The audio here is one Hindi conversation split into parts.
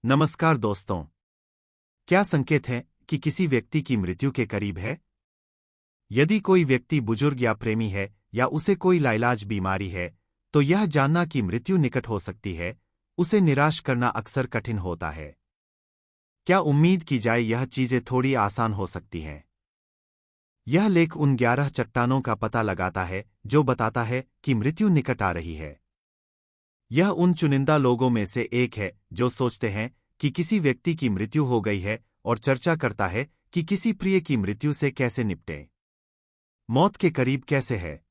नमस्कार दोस्तों। क्या संकेत है कि किसी व्यक्ति की मृत्यु के करीब है? यदि कोई व्यक्ति बुजुर्ग या प्रेमी है या उसे कोई लाइलाज बीमारी है, तो यह जानना कि मृत्यु निकट हो सकती है, उसे निराश करना अक्सर कठिन होता है। क्या उम्मीद की जाए यह चीजें थोड़ी आसान हो सकती हैं? यह लेख उन 11 चट्टानों का पता लगाता है जो बताता है कि मृत्यु निकट आ रही है। यह उन चुनिंदा लोगों में से एक है जो सोचते हैं कि किसी व्यक्ति की मृत्यु हो गई है और चर्चा करता है कि किसी प्रिय की मृत्यु से कैसे निपटें। मौत के करीब कैसे है?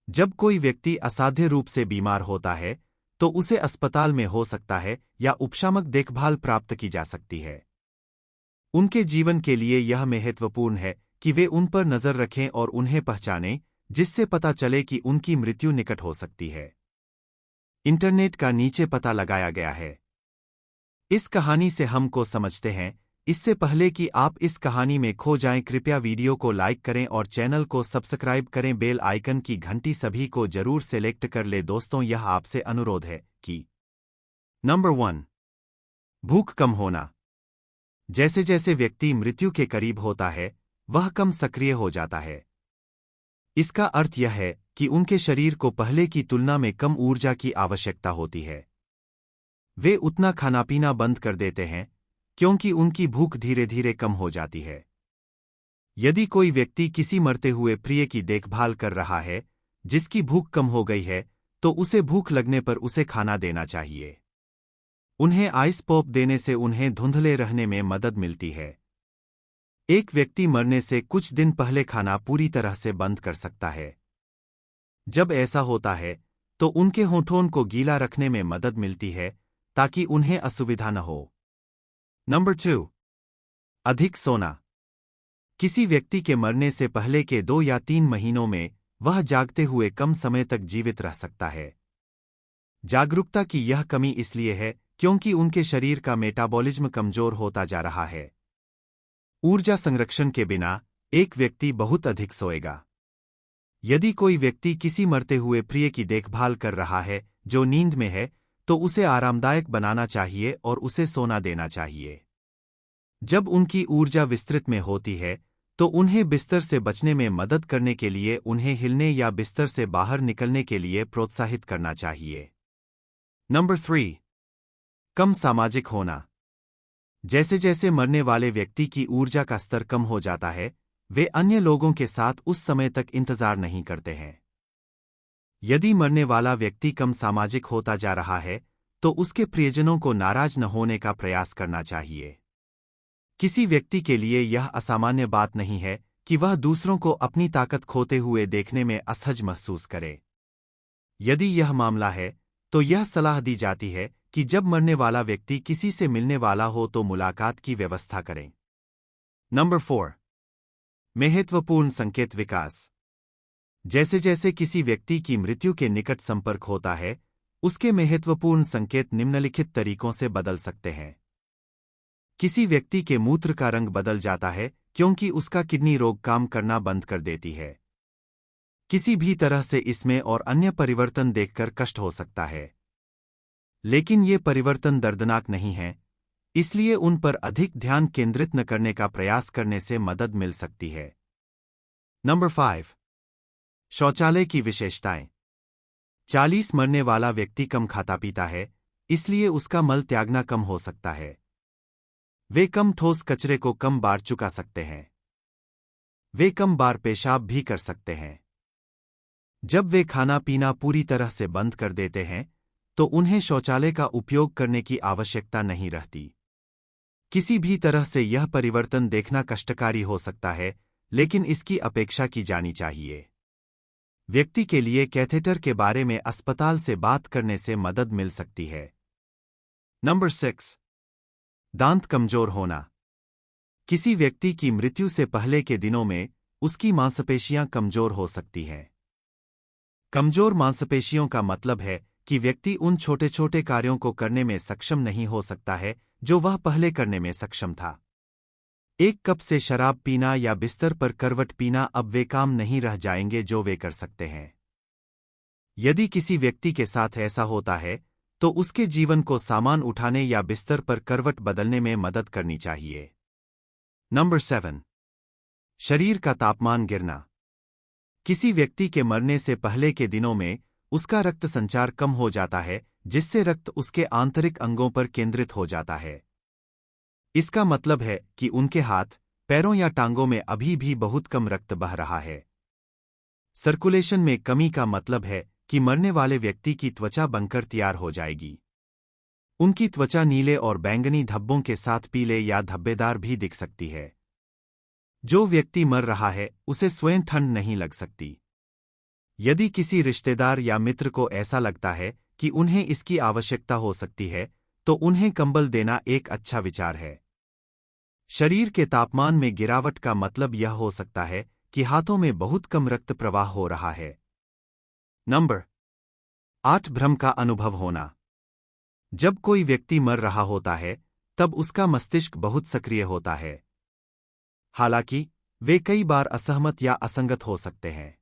जब कोई व्यक्ति असाध्य रूप से बीमार होता है, तो उसे अस्पताल में हो सकता है या उपशामक देखभाल प्राप्त की जा सकती है। उनके जीवन के लिए यह महत्वपूर्ण है कि वे उन पर नजर रखें और उन्हें पहचानें, जिससे पता चले कि उनकी मृत्यु निकट हो सकती है। इंटरनेट का नीचे पता लगाया गया है। इस कहानी से हम को समझते हैं। इससे पहले कि आप इस कहानी में खो जाएं, कृपया वीडियो को लाइक करें और चैनल को सब्सक्राइब करें। बेल आइकन की घंटी सभी को जरूर सेलेक्ट कर ले। दोस्तों, यह आपसे अनुरोध है कि नंबर 1, भूख कम होना। जैसे जैसे व्यक्ति मृत्यु के करीब होता है, वह कम सक्रिय हो जाता है। इसका अर्थ यह है कि उनके शरीर को पहले की तुलना में कम ऊर्जा की आवश्यकता होती है। वे उतना खाना पीना बंद कर देते हैं क्योंकि उनकी भूख धीरे धीरे कम हो जाती है। यदि कोई व्यक्ति किसी मरते हुए प्रिय की देखभाल कर रहा है जिसकी भूख कम हो गई है, तो उसे भूख लगने पर उसे खाना देना चाहिए। उन्हें आइस पॉप देने से उन्हें धुंधले रहने में मदद मिलती है। एक व्यक्ति मरने से कुछ दिन पहले खाना पूरी तरह से बंद कर सकता है। जब ऐसा होता है, तो उनके होठों को गीला रखने में मदद मिलती है ताकि उन्हें असुविधा न हो। नंबर 2, अधिक सोना। किसी व्यक्ति के मरने से पहले के 2 या 3 महीनों में वह जागते हुए कम समय तक जीवित रह सकता है। जागरूकता की यह कमी इसलिए है क्योंकि उनके शरीर का मेटाबॉलिज्म कमजोर होता जा रहा है। ऊर्जा संरक्षण के बिना एक व्यक्ति बहुत अधिक सोएगा। यदि कोई व्यक्ति किसी मरते हुए प्रिय की देखभाल कर रहा है जो नींद में है, तो उसे आरामदायक बनाना चाहिए और उसे सोना देना चाहिए। जब उनकी ऊर्जा विस्तृत में होती है, तो उन्हें बिस्तर से बचने में मदद करने के लिए उन्हें हिलने या बिस्तर से बाहर निकलने के लिए प्रोत्साहित करना चाहिए। नंबर 3, कम सामाजिक होना। जैसे जैसे मरने वाले व्यक्ति की ऊर्जा का स्तर कम हो जाता है, वे अन्य लोगों के साथ उस समय तक इंतजार नहीं करते हैं। यदि मरने वाला व्यक्ति कम सामाजिक होता जा रहा है, तो उसके प्रियजनों को नाराज न होने का प्रयास करना चाहिए। किसी व्यक्ति के लिए यह असामान्य बात नहीं है कि वह दूसरों को अपनी ताकत खोते हुए देखने में असहज महसूस करे। यदि यह मामला है, तो यह सलाह दी जाती है कि जब मरने वाला व्यक्ति किसी से मिलने वाला हो तो मुलाकात की व्यवस्था करें। नंबर 4, महत्वपूर्ण संकेत विकास। जैसे जैसे किसी व्यक्ति की मृत्यु के निकट संपर्क होता है, उसके महत्वपूर्ण संकेत निम्नलिखित तरीकों से बदल सकते हैं। किसी व्यक्ति के मूत्र का रंग बदल जाता है क्योंकि उसका किडनी रोग काम करना बंद कर देती है। किसी भी तरह से इसमें और अन्य परिवर्तन देखकर कष्ट हो सकता है, लेकिन ये परिवर्तन दर्दनाक नहीं है, इसलिए उन पर अधिक ध्यान केंद्रित न करने का प्रयास करने से मदद मिल सकती है। नंबर 5, शौचालय की विशेषताएं। 40 मरने वाला व्यक्ति कम खाता पीता है, इसलिए उसका मल त्यागना कम हो सकता है। वे कम ठोस कचरे को कम बार चुका सकते हैं। वे कम बार पेशाब भी कर सकते हैं। जब वे खाना पीना पूरी तरह से बंद कर देते हैं, तो उन्हें शौचालय का उपयोग करने की आवश्यकता नहीं रहती। किसी भी तरह से यह परिवर्तन देखना कष्टकारी हो सकता है, लेकिन इसकी अपेक्षा की जानी चाहिए। व्यक्ति के लिए कैथेटर के बारे में अस्पताल से बात करने से मदद मिल सकती है। नंबर 6, दांत कमजोर होना। किसी व्यक्ति की मृत्यु से पहले के दिनों में उसकी मांसपेशियां कमजोर हो सकती हैं। कमजोर मांसपेशियों का मतलब है कि व्यक्ति उन छोटे छोटे कार्यों को करने में सक्षम नहीं हो सकता है जो वह पहले करने में सक्षम था। एक कप से शराब पीना या बिस्तर पर करवट पीना अब वे काम नहीं रह जाएंगे जो वे कर सकते हैं। यदि किसी व्यक्ति के साथ ऐसा होता है, तो उसके जीवन को सामान उठाने या बिस्तर पर करवट बदलने में मदद करनी चाहिए। नंबर 7। शरीर का तापमान गिरना। किसी व्यक्ति के मरने से पहले के दिनों में उसका रक्त संचार कम हो जाता है, जिससे रक्त उसके आंतरिक अंगों पर केंद्रित हो जाता है। इसका मतलब है कि उनके हाथ, पैरों या टांगों में अभी भी बहुत कम रक्त बह रहा है। सर्कुलेशन में कमी का मतलब है कि मरने वाले व्यक्ति की त्वचा बनकर तैयार हो जाएगी। उनकी त्वचा नीले और बैंगनी धब्बों के साथ पीले या धब्बेदार भी दिख सकती है। जो व्यक्ति मर रहा है उसे स्वयं ठंड नहीं लग सकती। यदि किसी रिश्तेदार या मित्र को ऐसा लगता है कि उन्हें इसकी आवश्यकता हो सकती है, तो उन्हें कंबल देना एक अच्छा विचार है। शरीर के तापमान में गिरावट का मतलब यह हो सकता है कि हाथों में बहुत कम रक्त प्रवाह हो रहा है। नंबर 8। भ्रम का अनुभव होना। जब कोई व्यक्ति मर रहा होता है, तब उसका मस्तिष्क बहुत सक्रिय होता है। हालांकि वे कई बार असहमत या असंगत हो सकते हैं।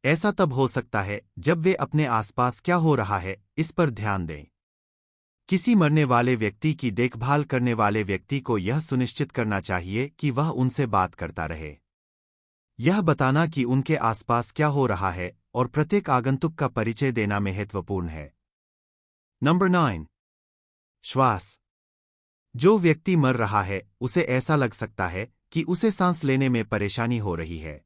ऐसा तब हो सकता है जब वे अपने आसपास क्या हो रहा है इस पर ध्यान दें। किसी मरने वाले व्यक्ति की देखभाल करने वाले व्यक्ति को यह सुनिश्चित करना चाहिए कि वह उनसे बात करता रहे। यह बताना कि उनके आसपास क्या हो रहा है और प्रत्येक आगंतुक का परिचय देना महत्वपूर्ण है। नंबर 9। श्वास। जो व्यक्ति मर रहा है उसे ऐसा लग सकता है कि उसे सांस लेने में परेशानी हो रही है।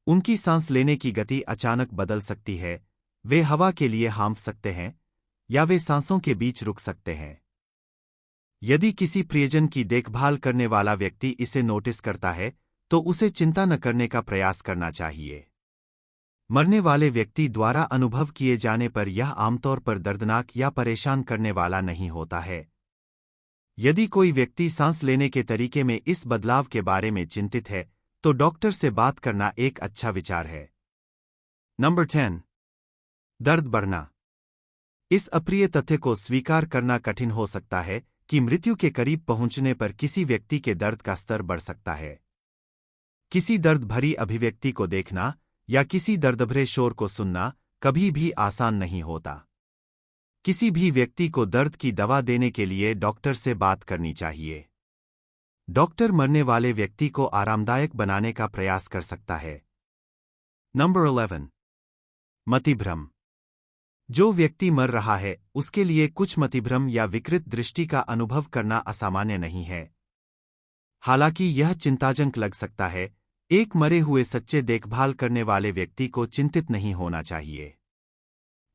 उनकी सांस लेने की गति अचानक बदल सकती है, वे हवा के लिए हाँफ सकते हैं या वे सांसों के बीच रुक सकते हैं। यदि किसी प्रियजन की देखभाल करने वाला व्यक्ति इसे नोटिस करता है, तो उसे चिंता न करने का प्रयास करना चाहिए। मरने वाले व्यक्ति द्वारा अनुभव किए जाने पर यह आमतौर पर दर्दनाक या परेशान करने वाला नहीं होता है। यदि कोई व्यक्ति सांस लेने के तरीके में इस बदलाव के बारे में चिंतित है, तो डॉक्टर से बात करना एक अच्छा विचार है। नंबर 10। दर्द बढ़ना। इस अप्रिय तथ्य को स्वीकार करना कठिन हो सकता है कि मृत्यु के करीब पहुंचने पर किसी व्यक्ति के दर्द का स्तर बढ़ सकता है। किसी दर्द भरी अभिव्यक्ति को देखना या किसी दर्दभरे शोर को सुनना कभी भी आसान नहीं होता। किसी भी व्यक्ति को दर्द की दवा देने के लिए डॉक्टर से बात करनी चाहिए। डॉक्टर मरने वाले व्यक्ति को आरामदायक बनाने का प्रयास कर सकता है। नंबर 11। मतिभ्रम। जो व्यक्ति मर रहा है उसके लिए कुछ मतिभ्रम या विकृत दृष्टि का अनुभव करना असामान्य नहीं है। हालांकि यह चिंताजनक लग सकता है, एक मरे हुए सच्चे देखभाल करने वाले व्यक्ति को चिंतित नहीं होना चाहिए।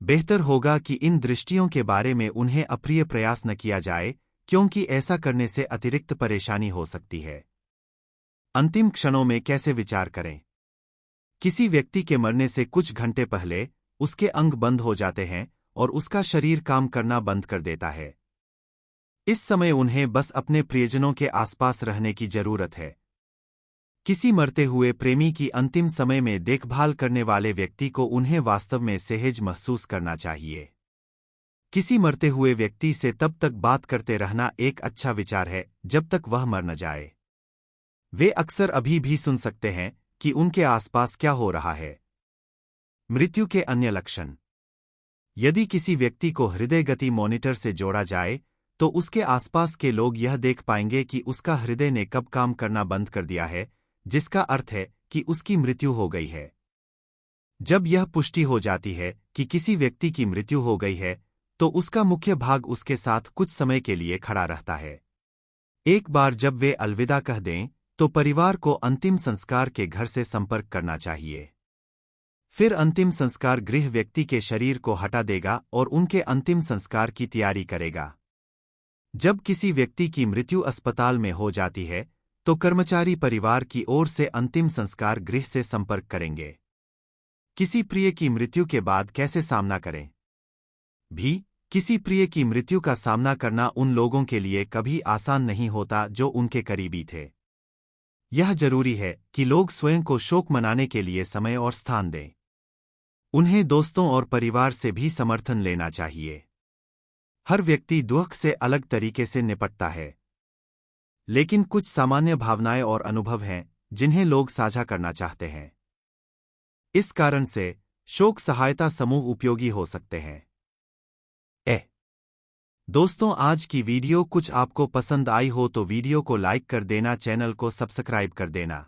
बेहतर होगा कि इन दृष्टियों के बारे में उन्हें अप्रिय प्रयास न किया जाए, क्योंकि ऐसा करने से अतिरिक्त परेशानी हो सकती है। अंतिम क्षणों में कैसे विचार करें। किसी व्यक्ति के मरने से कुछ घंटे पहले उसके अंग बंद हो जाते हैं और उसका शरीर काम करना बंद कर देता है। इस समय उन्हें बस अपने प्रियजनों के आसपास रहने की जरूरत है। किसी मरते हुए प्रेमी की अंतिम समय में देखभाल करने वाले व्यक्ति को उन्हें वास्तव में सहज महसूस करना चाहिए। किसी मरते हुए व्यक्ति से तब तक बात करते रहना एक अच्छा विचार है जब तक वह मर न जाए। वे अक्सर अभी भी सुन सकते हैं कि उनके आसपास क्या हो रहा है। मृत्यु के अन्य लक्षण। यदि किसी व्यक्ति को हृदय गति मॉनिटर से जोड़ा जाए, तो उसके आसपास के लोग यह देख पाएंगे कि उसका हृदय ने कब काम करना बंद कर दिया है, जिसका अर्थ है कि उसकी मृत्यु हो गई है। जब यह पुष्टि हो जाती है कि किसी व्यक्ति की मृत्यु हो गई है, तो उसका मुख्य भाग उसके साथ कुछ समय के लिए खड़ा रहता है। एक बार जब वे अलविदा कह दें, तो परिवार को अंतिम संस्कार के घर से संपर्क करना चाहिए। फिर अंतिम संस्कार गृह व्यक्ति के शरीर को हटा देगा और उनके अंतिम संस्कार की तैयारी करेगा। जब किसी व्यक्ति की मृत्यु अस्पताल में हो जाती है, तो कर्मचारी परिवार की ओर से अंतिम संस्कार गृह से संपर्क करेंगे। किसी प्रिय की मृत्यु के बाद कैसे सामना करें। किसी प्रिय की मृत्यु का सामना करना उन लोगों के लिए कभी आसान नहीं होता जो उनके करीबी थे। यह जरूरी है कि लोग स्वयं को शोक मनाने के लिए समय और स्थान दें। उन्हें दोस्तों और परिवार से भी समर्थन लेना चाहिए। हर व्यक्ति दुख से अलग तरीके से निपटता है, लेकिन कुछ सामान्य भावनाएं और अनुभव हैं जिन्हें लोग साझा करना चाहते हैं। इस कारण से शोक सहायता समूह उपयोगी हो सकते हैं। दोस्तों, आज की वीडियो कुछ आपको पसंद आई हो तो वीडियो को लाइक कर देना, चैनल को सब्सक्राइब कर देना।